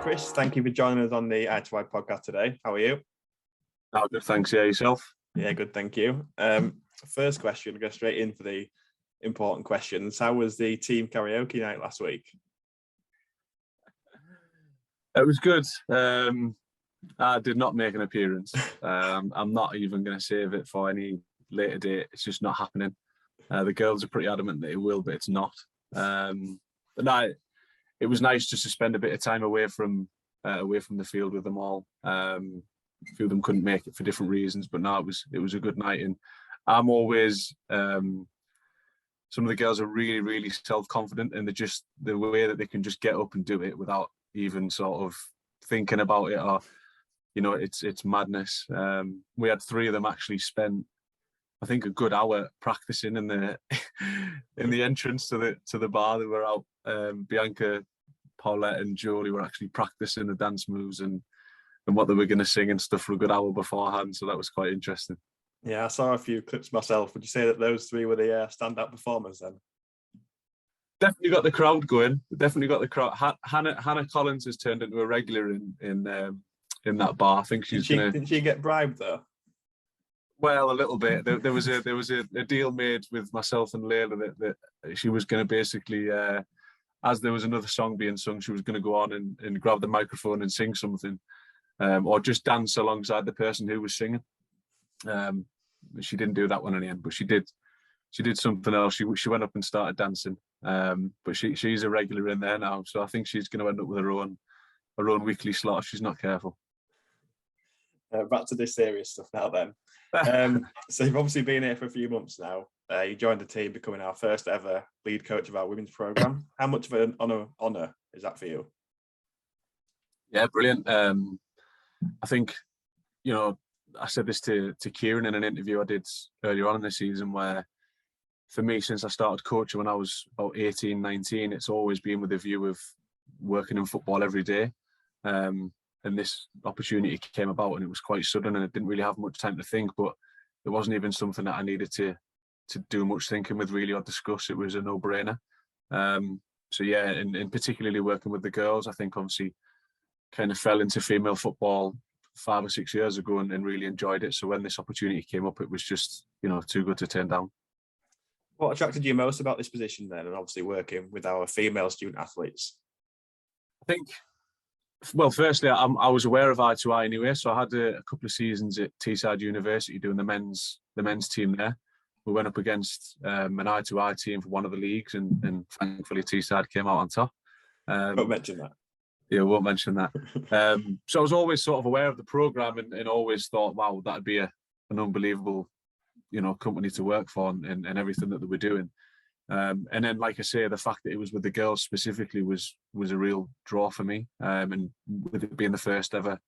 Chris, thank you for joining us on the i2i podcast today. How are you? Oh, good, thanks. Yeah, yourself? Yeah, good, thank you. First question, go straight in for the important questions. How was the team karaoke night last week? It was good. I did not make an appearance. I'm not even going to save it for any later date. It's just not happening. The girls are pretty adamant that it will, but it's not. But no, it was nice just to spend a bit of time away from the field with them all. A few of them couldn't make it for different reasons, but no, it was a good night. And I'm always some of the girls are really, really self-confident, and they're just the way that they can just get up and do it without even sort of thinking about it, or it's madness. We had three of them actually spent, I think, a good hour practicing in the entrance to the bar. They were out. Bianca, Paulette, and Jolie were actually practicing the dance moves and what they were going to sing and stuff for a good hour beforehand. So that was quite interesting. Yeah, I saw a few clips myself. Would you say that those three were the standout performers then? Definitely got the crowd going. Definitely got the crowd. Hannah Collins has turned into a regular in that bar. I think Didn't she get bribed though? Well, a little bit. There was a deal made with myself and Layla that she was going to basically, as there was another song being sung, she was going to go on and grab the microphone and sing something, or just dance alongside the person who was singing. She didn't do that one in the end, but she did something else. She went up and started dancing. But she's a regular in there now, so I think she's going to end up with her own weekly slot if she's not careful. Back to this serious stuff now then. So you've obviously been here for a few months now. You joined the team, becoming our first ever lead coach of our women's program. How much of an honour is that for you? Yeah, brilliant. I think, I said this to Kieran in an interview I did earlier on in the season, where for me, since I started coaching when I was about 18, 19, it's always been with a view of working in football every day. And this opportunity came about, and it was quite sudden, and I didn't really have much time to think, but it wasn't even something that I needed to do much thinking with really or discuss. It was a no-brainer. So yeah, and particularly working with the girls, I think obviously kind of fell into female football 5 or 6 years ago and really enjoyed it. So when this opportunity came up, it was just, too good to turn down. What attracted you most about this position then, and obviously working with our female student athletes? I think, well, firstly, I was aware of i2i anyway, so I had a couple of seasons at Teesside University doing the men's team there. We went up against an i2i team for one of the leagues, and thankfully Teesside came out on top. Won't mention that. Yeah, won't mention that. So I was always sort of aware of the programme and always thought, wow, that'd be an unbelievable, company to work for and everything that they were doing. And then, like I say, the fact that it was with the girls specifically was a real draw for me. And with it being the first ever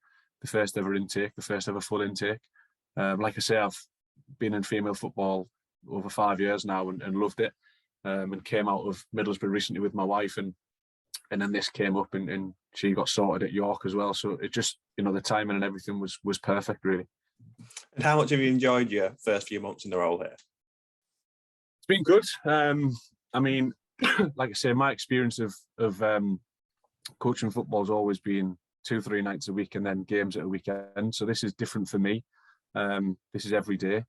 intake, the first ever full intake. Like I say, I've been in female football over 5 years now and loved it. And came out of Middlesbrough recently with my wife, and then this came up and she got sorted at York as well. So it just, the timing and everything was perfect, really. And how much have you enjoyed your first few months in the role here? It's been good. I mean, like I say, my experience of coaching football has always been 2-3 nights a week and then games at a weekend. So this is different for me. This is every day.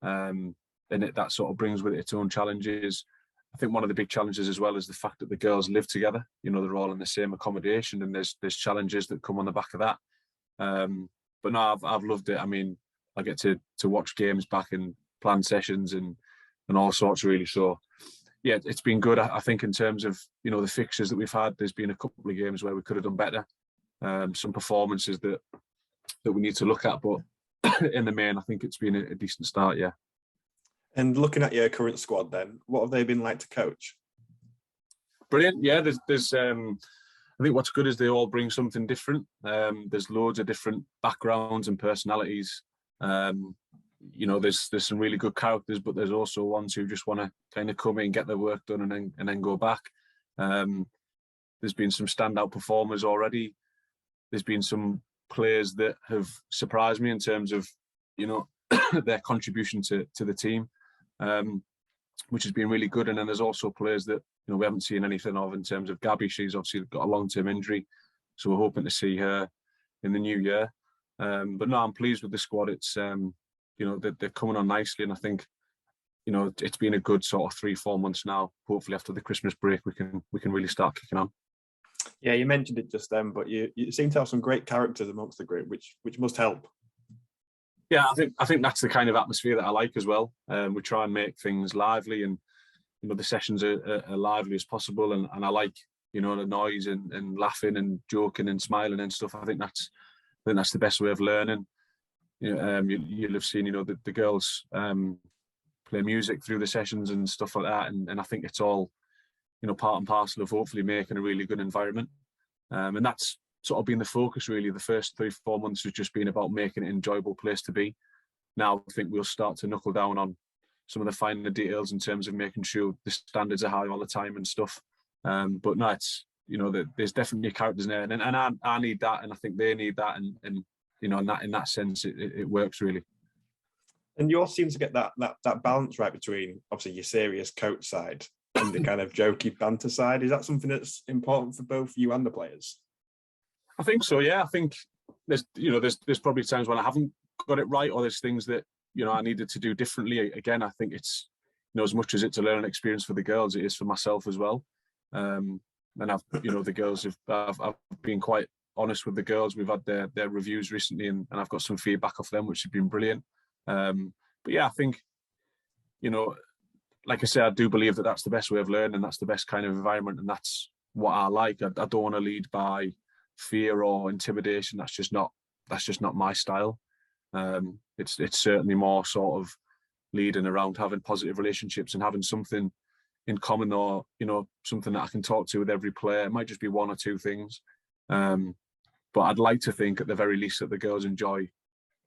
And that sort of brings with it its own challenges. I think one of the big challenges as well is the fact that the girls live together. They're all in the same accommodation, and there's challenges that come on the back of that. But no, I've loved it. I mean, I get to watch games back and plan sessions and all sorts, really. So yeah, it's been good. I think in terms of the fixtures that we've had, there's been a couple of games where we could have done better. Some performances that we need to look at, but in the main, I think it's been a decent start. Yeah. And looking at your current squad, then, what have they been like to coach? Brilliant. Yeah, there's I think what's good is they all bring something different. There's loads of different backgrounds and personalities. There's some really good characters, but there's also ones who just want to kind of come in, get their work done, and then go back. There's been some standout performers already. There's been some players that have surprised me in terms of their contribution to the team, which has been really good. And then there's also players that we haven't seen anything of in terms of Gabby. She's obviously got a long-term injury. So we're hoping to see her in the new year. But no, I'm pleased with the squad. It's they're coming on nicely, and I think it's been a good sort of 3-4 months now. Hopefully after the Christmas break we can really start kicking on. Yeah, you mentioned it just then, but you seem to have some great characters amongst the group, which must help. Yeah, I think that's the kind of atmosphere that I like as well. We try and make things lively, and the sessions are lively as possible, and I like the noise and laughing and joking and smiling and stuff. I think that's the best way of learning. You'll have seen the girls play music through the sessions and stuff like that, and I think it's all part and parcel of hopefully making a really good environment. And that's sort of been the focus really. The first 3-4 months has just been about making it an enjoyable place to be. Now I think we'll start to knuckle down on some of the finer details in terms of making sure the standards are high all the time and stuff. But no, it's there's definitely characters in there, and I need that, and I think they need that, and in that sense it works really. And you all seem to get that balance right between obviously your serious coach side and the kind of jokey banter side. Is that something that's important for both you and the players? I think so. Yeah, I think there's probably times when I haven't got it right, or there's things that I needed to do differently. Again, I think it's as much as it's a learning experience for the girls, it is for myself as well. And I've the girls I've been quite honest with the girls. We've had their reviews recently, and I've got some feedback off them, which has been brilliant. But yeah, I think like I say, I do believe that that's the best way of learning. That's the best kind of environment, and that's what I like. I don't want to lead by fear or intimidation. That's just not my style. It's certainly more sort of leading around having positive relationships and having something in common, or something that I can talk to with every player. It might just be one or two things, but I'd like to think at the very least that the girls enjoy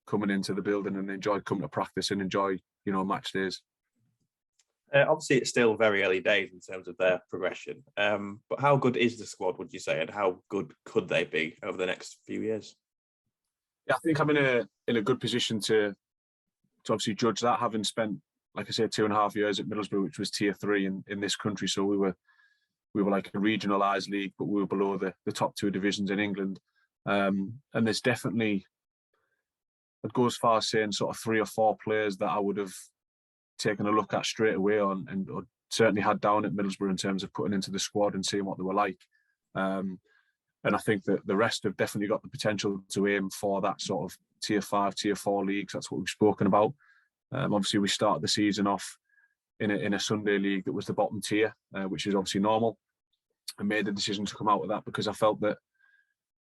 coming into the building and enjoy coming to practice and enjoy match days. Obviously, it's still very early days in terms of their progression. But how good is the squad, would you say, and how good could they be over the next few years? Yeah, I think I'm in a good position to obviously judge that, having spent, like I said, 2.5 years at Middlesbrough, which was tier 3 in this country. So we were like a regionalised league, but we were below the top 2 divisions in England. And there's definitely, I'd go as far as saying sort of 3 or 4 players that I would have taken a look at straight away on, and certainly had down at Middlesbrough in terms of putting into the squad and seeing what they were like. And I think that the rest have definitely got the potential to aim for that sort of tier 5, tier 4 leagues. That's what we've spoken about. Obviously, we started the season off in a Sunday league that was the bottom tier, which is obviously normal. I made the decision to come out with that because I felt that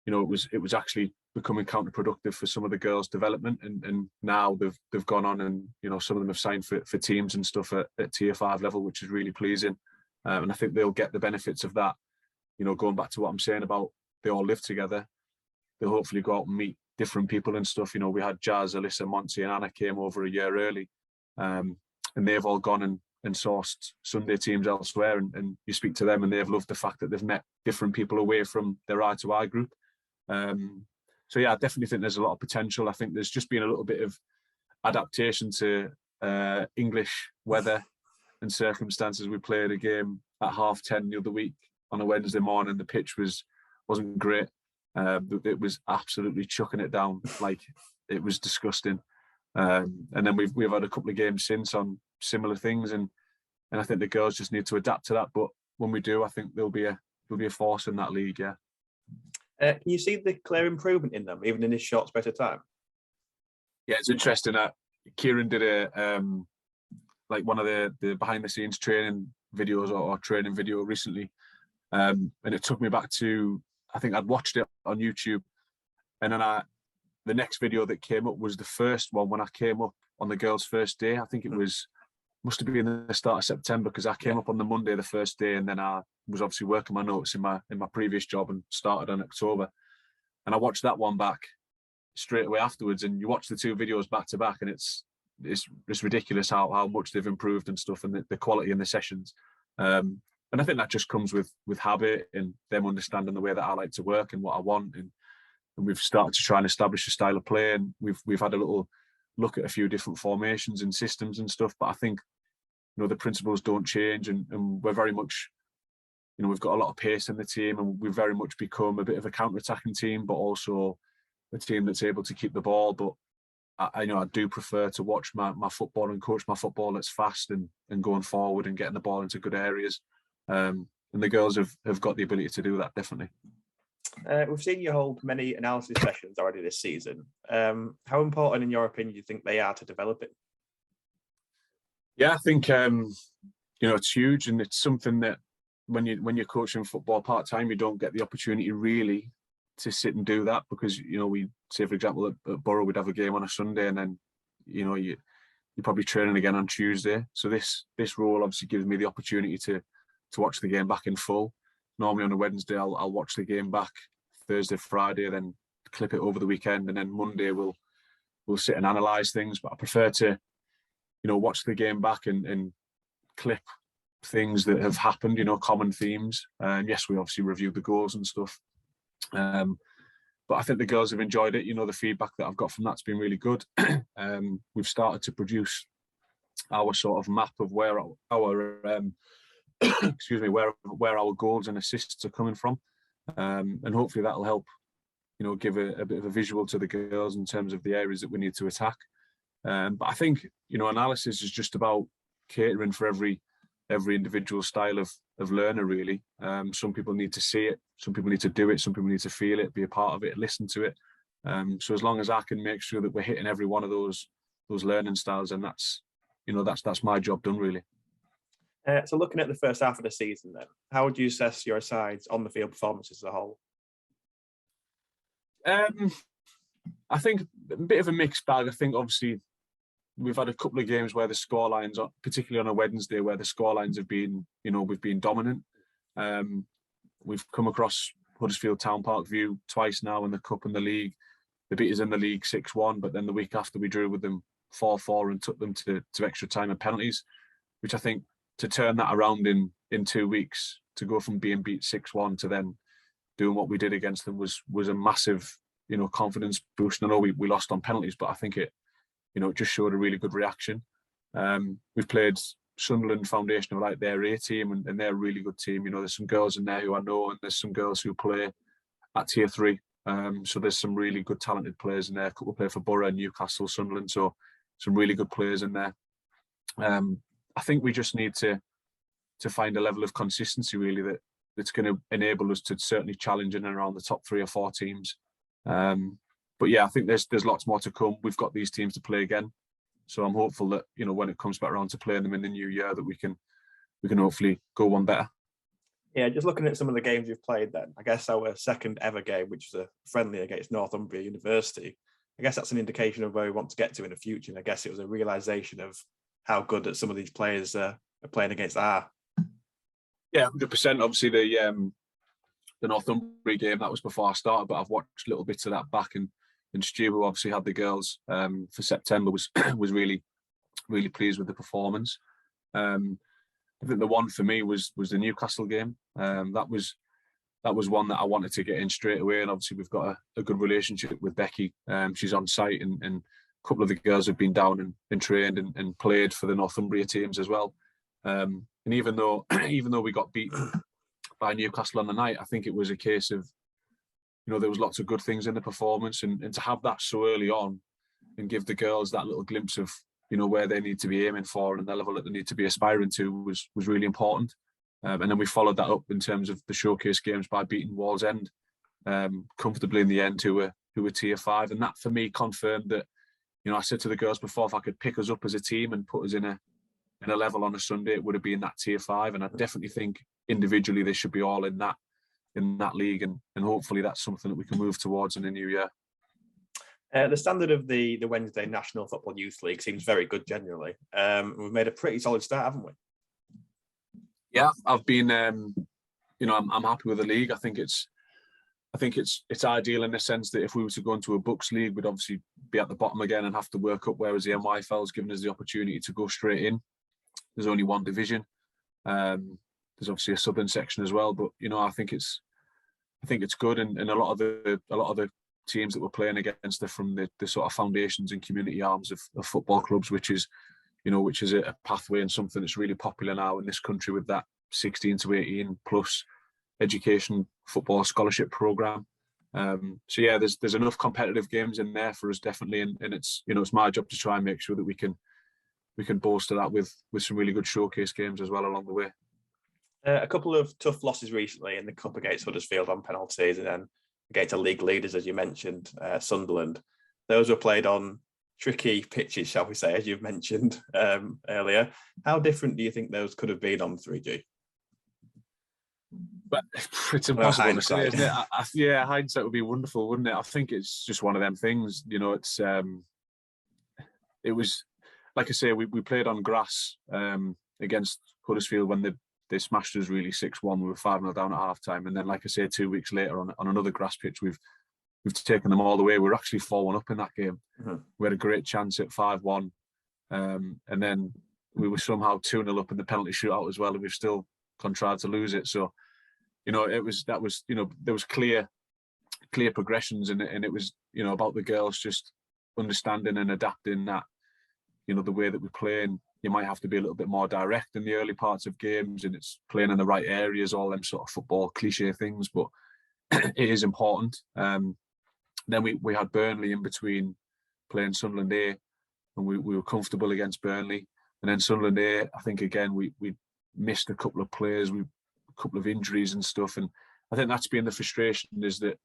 it was actually becoming counterproductive for some of the girls' development, and now they've gone on, and some of them have signed for teams and stuff at tier 5 level, which is really pleasing. And I think they'll get the benefits of that. Going back to what I'm saying about they all live together, they'll hopefully go out and meet different people and stuff. We had Jazz, Alyssa, Monty and Anna came over a year early, and they've all gone and sourced Sunday teams elsewhere, and you speak to them and they've loved the fact that they've met different people away from their i2i group. So yeah, I definitely think there's a lot of potential. I think there's just been a little bit of adaptation to English weather and circumstances. We played a game at 10:30 the other week on a Wednesday morning. The pitch wasn't great. It was absolutely chucking it down, like it was disgusting. And then we've had a couple of games since on similar things, and I think the girls just need to adapt to that. But when we do, I think there'll be a force in that league. Yeah. Can you see the clear improvement in them, even in this short space of time? Yeah, it's interesting that Kieran did one of the behind the scenes training videos or training video recently, and it took me back to, I think I'd watched it on YouTube, and then the next video that came up was the first one when I came up on the girls' first day. I think it must have been the start of September, because I came up on the Monday the first day, and then I was obviously working my notes in my previous job and started in October. And I watched that one back straight away afterwards, and you watch the 2 videos back to back, and it's ridiculous how much they've improved and stuff, and the quality in the sessions. And I think that just comes with habit and them understanding the way that I like to work and what I want, and we've started to try and establish a style of play, and we've had a little look at a few different formations and systems and stuff. But I think the principles don't change, and we're very much we've got a lot of pace in the team, and we've very much become a bit of a counter-attacking team, but also a team that's able to keep the ball. But I do prefer to watch my football and coach my football that's fast and going forward and getting the ball into good areas. And the girls have got the ability to do that, definitely. We've seen you hold many analysis sessions already this season. How important, in your opinion, do you think they are to develop it? Yeah, I think it's huge, and it's something that when you're coaching football part time, you don't get the opportunity really to sit and do that, because we say, for example, at Borough we'd have a game on a Sunday, and then you're probably training again on Tuesday. So this role obviously gives me the opportunity to watch the game back in full. Normally on a Wednesday I'll watch the game back Thursday, Friday, then clip it over the weekend, and then Monday we'll sit and analyse things. But I prefer to watch the game back and clip things that have happened, common themes. And yes, we obviously review the goals and stuff. But I think the girls have enjoyed it. The feedback that I've got from that's been really good. We've started to produce our sort of map of where our excuse me, where our goals and assists are coming from, and hopefully that'll help give a bit of a visual to the girls in terms of the areas that we need to attack. But I think analysis is just about catering for every individual style of learner, really. Some people need to see it, some people need to do it, some people need to feel it, be a part of it, listen to it. So as long as I can make sure that we're hitting every one of those learning styles, and that's my job done, really. So looking at the first half of the season then, how would you assess your side's on the field performances as a whole? I think a bit of a mixed bag. I think obviously we've had a couple of games where the scorelines, particularly on a Wednesday, where the scorelines have been, we've been dominant. We've come across Huddersfield Town Parkview twice now in the Cup and the League. They beat us in the League 6-1, but then the week after we drew with them 4-4 and took them to extra time and penalties, which I think, to turn that around in 2 weeks, to go from being beat 6-1 to then doing what we did against them was a massive, confidence boost. I know we lost on penalties, but I think it just showed a really good reaction. We've played Sunderland Foundation, like their A team, and they're a really good team. There's some girls in there who I know, and there's some girls who play at Tier 3. So there's some really good talented players in there. A couple play for Borough, Newcastle, Sunderland. So some really good players in there. I think we just need to find a level of consistency, really, that's going to enable us to certainly challenge in and around the top 3 or 4 teams. But yeah, I think there's lots more to come. We've got these teams to play again, so I'm hopeful that when it comes back around to playing them in the new year, that we can hopefully go one better. Yeah, just looking at some of the games you've played then, I guess our second ever game, which was a friendly against Northumbria University, I guess that's an indication of where we want to get to in the future. And I guess it was a realisation of how good that some of these players are playing against are. Yeah, 100%. Obviously, the Northumbria game, that was before I started, but I've watched little bits of that back, and Stu, who obviously had the girls for September, was really, really pleased with the performance. I think the one for me was the Newcastle game. That was one that I wanted to get in straight away, and obviously we've got a good relationship with Becky. She's on site, and a couple of the girls have been down and trained and played for the Northumbria teams as well. And even though we got beat by Newcastle on the night, I think it was a case of, there was lots of good things in the performance, and to have that so early on and give the girls that little glimpse of, where they need to be aiming for and the level that they need to be aspiring to was really important. And then we followed that up in terms of the showcase games by beating Wallsend comfortably in the end, who were Tier 5. And that for me confirmed that, I said to the girls before, if I could pick us up as a team and put us in a level on a Sunday, it would have been that Tier 5. And I definitely think individually they should be all in that league, and hopefully that's something that we can move towards in the new year. The standard of the Wednesday National Football Youth League seems very good generally. We've made a pretty solid start, haven't we? Yeah, I've been, I'm happy with the league. I think it's ideal in the sense that if we were to go into a Bucks league, we'd obviously be at the bottom again and have to work up, whereas the NYFL's given us the opportunity to go straight in. There's only one division. There's obviously a southern section as well, but I think it's good, and a lot of the teams that we're playing against are from the sort of foundations and community arms of football clubs, which is a pathway and something that's really popular now in this country with that 16 to 18 plus education football scholarship program. So yeah, there's enough competitive games in there for us, definitely, and it's it's my job to try and make sure that we can bolster that with some really good showcase games as well along the way. A couple of tough losses recently in the cup against Huddersfield on penalties, and then against the league leaders, as you mentioned, Sunderland. Those were played on tricky pitches, shall we say, as you've mentioned earlier. How different do you think those could have been on 3G? But it's impossible to say, isn't it? Yeah, hindsight would be wonderful, wouldn't it? I think it's just one of them things. It was, like I say, we played on grass against Huddersfield when they smashed us really 6-1. We were 5-0 down at half time, and then, like I say, 2 weeks later on another grass pitch, we've taken them all the way. We were actually 4-1 up in that game. Mm-hmm. We had a great chance at 5-1, and then we were somehow 2-0 up in the penalty shootout as well, and we've still contrived to lose it. So, there was clear progressions, and it was about the girls just understanding and adapting that the way that we play, and you might have to be a little bit more direct in the early parts of games, and it's playing in the right areas, all them sort of football cliche things, but it is important. Then we had Burnley in between playing Sunderland A, and we were comfortable against Burnley, and then Sunderland A, I think again we missed a couple of players, a couple of injuries and stuff, and I think that's been the frustration, is that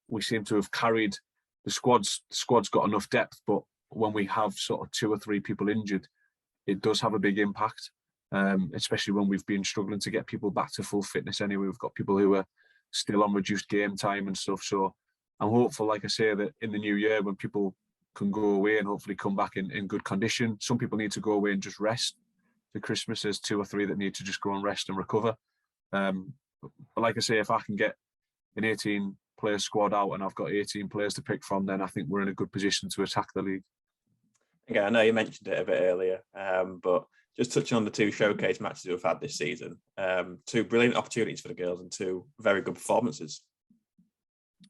we seem to have carried the squad's got enough depth, but when we have sort of 2 or 3 people injured, it does have a big impact, especially when we've been struggling to get people back to full fitness anyway. We've got people who are still on reduced game time and stuff. So I'm hopeful, like I say, that in the new year, when people can go away and hopefully come back in good condition. Some people need to go away and just rest to Christmas. There's 2 or 3 that need to just go and rest and recover. But like I say, if I can get an 18-player squad out and I've got 18 players to pick from, then I think we're in a good position to attack the league. Yeah, I know you mentioned it a bit earlier, but just touching on the 2 showcase matches we've had this season, 2 brilliant opportunities for the girls and 2 very good performances.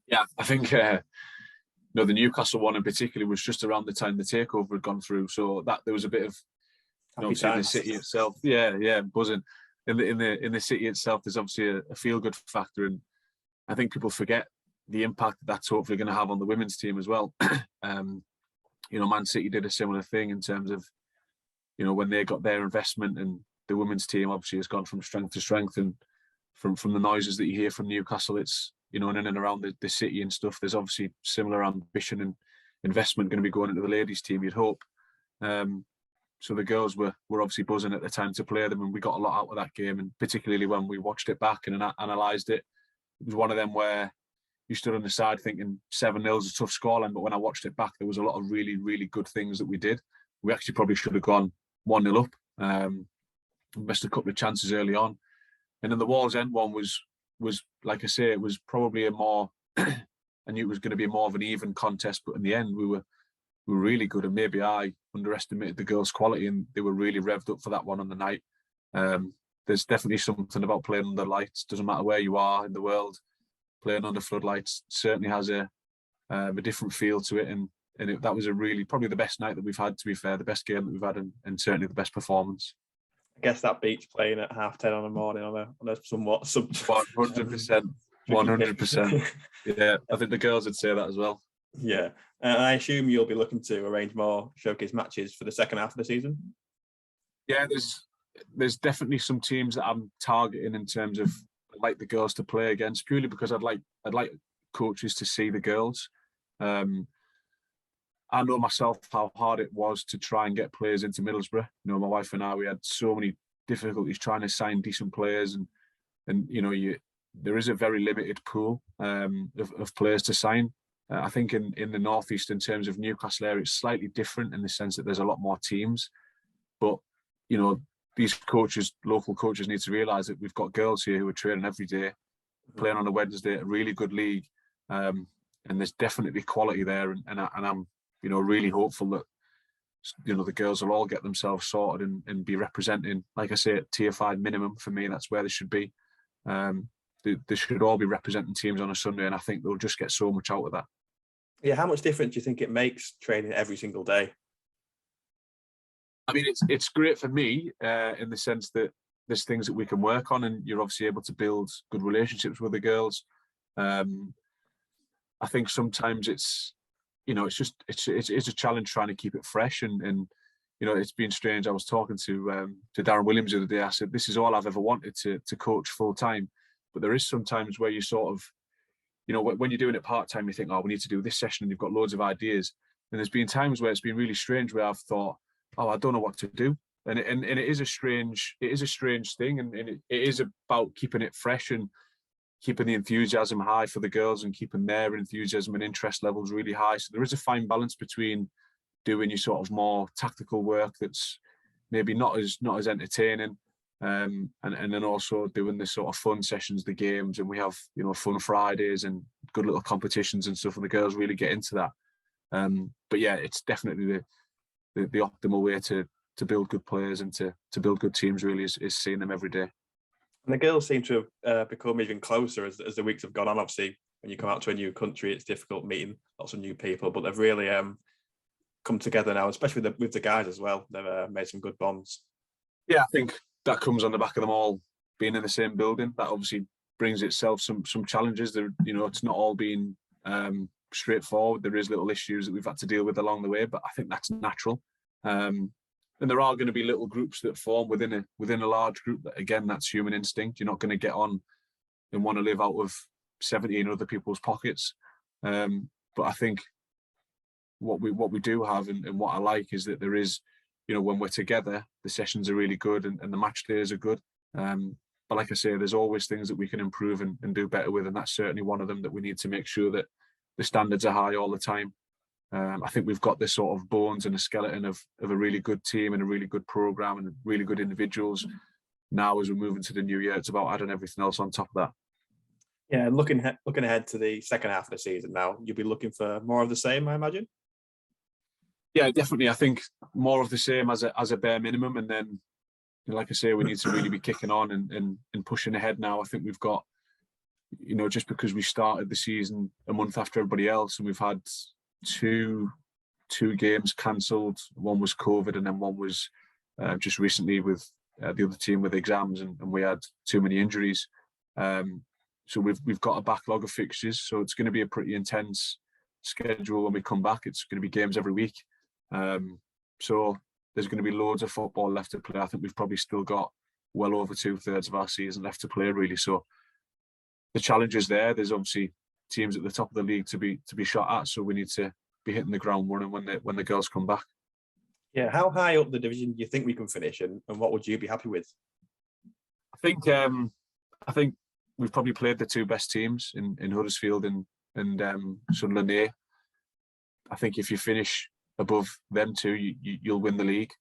Yeah, I think the Newcastle one in particular was just around the time the takeover had gone through, so that there was a bit of obviously the city itself, buzzing. In the city itself, there's obviously a feel good factor, and I think people forget the impact that's hopefully going to have on the women's team as well. Man City did a similar thing in terms of, when they got their investment, and the women's team obviously has gone from strength to strength. And from the noises that you hear from Newcastle, it's, in and around the city and stuff, there's obviously similar ambition and investment going to be going into the ladies' team, you'd hope. So the girls were obviously buzzing at the time to play them, and we got a lot out of that game. And particularly when we watched it back and analysed it, it was one of them where you stood on the side thinking 7-0 is a tough scoreline, but when I watched it back, there was a lot of really, really good things that we did. We actually probably should have gone 1-0 up. Missed a couple of chances early on. And then the Wall's End one was like I say, it was probably a more, I knew it was going to be more of an even contest, but in the end we were really good, and maybe I underestimated the girls' quality, and they were really revved up for that one on the night. There's definitely something about playing under lights. Doesn't matter where you are in the world, playing under floodlights certainly has a different feel to it, and that was probably the best night that we've had, to be fair, the best game that we've had, and certainly the best performance. I guess that beats playing at 10:30 on the morning on a somewhat 100%. 100%. Yeah, I think the girls would say that as well. Yeah, and I assume you'll be looking to arrange more showcase matches for the second half of the season. Yeah, there's definitely some teams that I'm targeting in terms of I'd like the girls to play against, purely because I'd like coaches to see the girls. I know myself how hard it was to try and get players into Middlesbrough. My wife and I, we had so many difficulties trying to sign decent players, and there is a very limited pool of players to sign. I think in the northeast, in terms of Newcastle area, it's slightly different in the sense that there's a lot more teams. But these coaches, local coaches, need to realise that we've got girls here who are training every day, playing on a Wednesday, a really good league, and there's definitely quality there. And I'm really hopeful that the girls will all get themselves sorted and be representing, like I say, at tier 5 minimum. For me, that's where they should be. They should all be representing teams on a Sunday, and I think they'll just get so much out of that. Yeah, how much difference do you think it makes training every single day? I mean, it's great for me in the sense that there's things that we can work on, and you're obviously able to build good relationships with the girls. I think sometimes it's a challenge trying to keep it fresh, and it's been strange. I was talking to Darren Williams the other day. I said, this is all I've ever wanted, to coach full time. But there is sometimes where you sort of, when you're doing it part time, you think, oh, we need to do this session, and you've got loads of ideas. And there's been times where it's been really strange, where I've thought, oh, I don't know what to do. And it is a strange thing, and it is about keeping it fresh and keeping the enthusiasm high for the girls and keeping their enthusiasm and interest levels really high. So there is a fine balance between doing your sort of more tactical work that's maybe not as entertaining, and then also doing the sort of fun sessions, the games, and we have fun Fridays and good little competitions and stuff, and the girls really get into that. But yeah, it's definitely the optimal way to build good players and to build good teams, really, is seeing them every day. And the girls seem to have become even closer as the weeks have gone on. Obviously, when you come out to a new country, it's difficult meeting lots of new people, but they've really come together now, especially with the guys as well. They've made some good bonds. Yeah, I think that comes on the back of them all being in the same building. That obviously brings itself some challenges. It's not all been straightforward. There is little issues that we've had to deal with along the way, but I think that's natural. And there are going to be little groups that form within a large group. That, again, that's human instinct. You're not going to get on and want to live out of 17 other people's pockets. But I think what we do have, and what I like, is that there is, when we're together, the sessions are really good, and the match days are good. But like I say, there's always things that we can improve and do better with, and that's certainly one of them, that we need to make sure that the standards are high all the time. I think we've got this sort of bones and a skeleton of a really good team and a really good program and really good individuals. Now, as we move into the new year, it's about adding everything else on top of that. Yeah, looking ahead to the second half of the season now, you'll be looking for more of the same, I imagine. Yeah, definitely. I think more of the same as a bare minimum, and then, like I say, we need to really be kicking on and pushing ahead now. I think we've got, just because we started the season a month after everybody else, and we've had two games cancelled. One was COVID, and then one was just recently with the other team with exams, and we had too many injuries. So we've got a backlog of fixtures. So it's going to be a pretty intense schedule when we come back. It's going to be games every week. So there's going to be loads of football left to play. I think we've probably still got well over 2/3 of our season left to play, really. So the challenge is there. There's obviously teams at the top of the league to be shot at, so we need to be hitting the ground running when the girls come back. Yeah, how high up the division do you think we can finish, and what would you be happy with? I think we've probably played the two best teams in Huddersfield and Sunderland A. I think if you finish above them two, you'll win the league.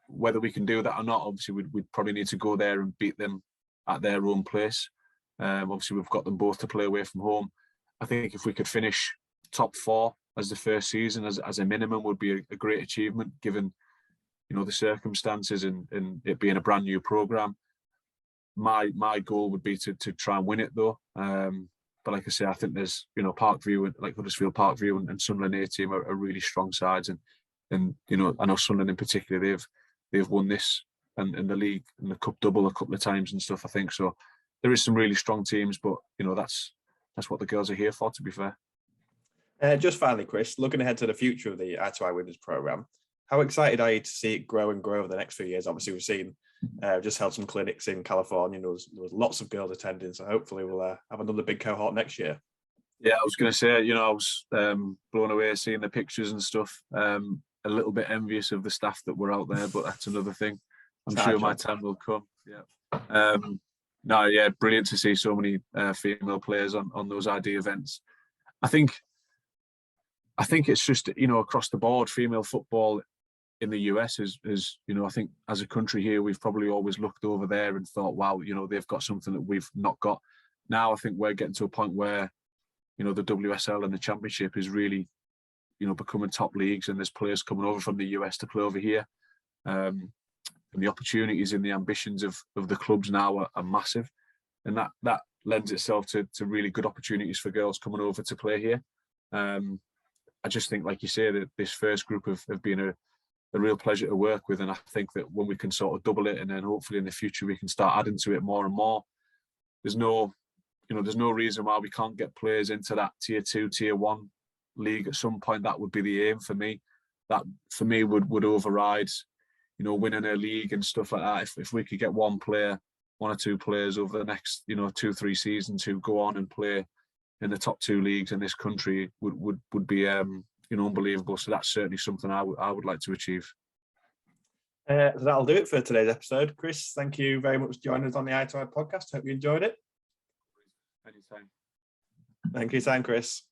Whether we can do that or not, obviously we'd probably need to go there and beat them at their own place. Obviously, we've got them both to play away from home. I think if we could finish top 4 as the first season, as a minimum, would be a great achievement, given the circumstances and it being a brand new program. My goal would be to try and win it, though. But like I say, I think there's Parkview, like Huddersfield, Parkview and Sunderland A team are really strong sides, and I know Sunderland in particular, they've won this and the league and the cup double a couple of times and stuff, I think. So there is some really strong teams, but that's what the girls are here for, to be fair. Just finally, Chris, looking ahead to the future of the i2i women's program, how excited are you to see it grow and grow over the next few years? Obviously, we've seen just held some clinics in California. There was lots of girls attending, so hopefully we'll have another big cohort next year. Yeah, I was going to say, I was blown away seeing the pictures and stuff. A little bit envious of the staff that were out there, but that's another thing. I'm sure my time will come. Yeah. No, yeah, brilliant to see so many female players on those ID events. I think it's just, across the board, female football in the US is I think as a country here, we've probably always looked over there and thought, wow, they've got something that we've not got. Now I think we're getting to a point where, the WSL and the Championship is really, becoming top leagues, and there's players coming over from the US to play over here. And the opportunities and the ambitions of the clubs now are massive. And that lends itself to really good opportunities for girls coming over to play here. I just think, like you say, that this first group have been a a real pleasure to work with. And I think that when we can sort of double it, and then hopefully in the future we can start adding to it more and more, there's no reason why we can't get players into that tier 2, tier 1 league at some point. That would be the aim for me. That for me would override, winning a league and stuff like that. If we could get one or two players over the next, 2-3 seasons who go on and play in the top 2 leagues in this country would be unbelievable. So that's certainly something I would like to achieve. So that'll do it for today's episode. Chris, thank you very much for joining us on the i2i podcast. Hope you enjoyed it. Anytime. Thank you, Chris.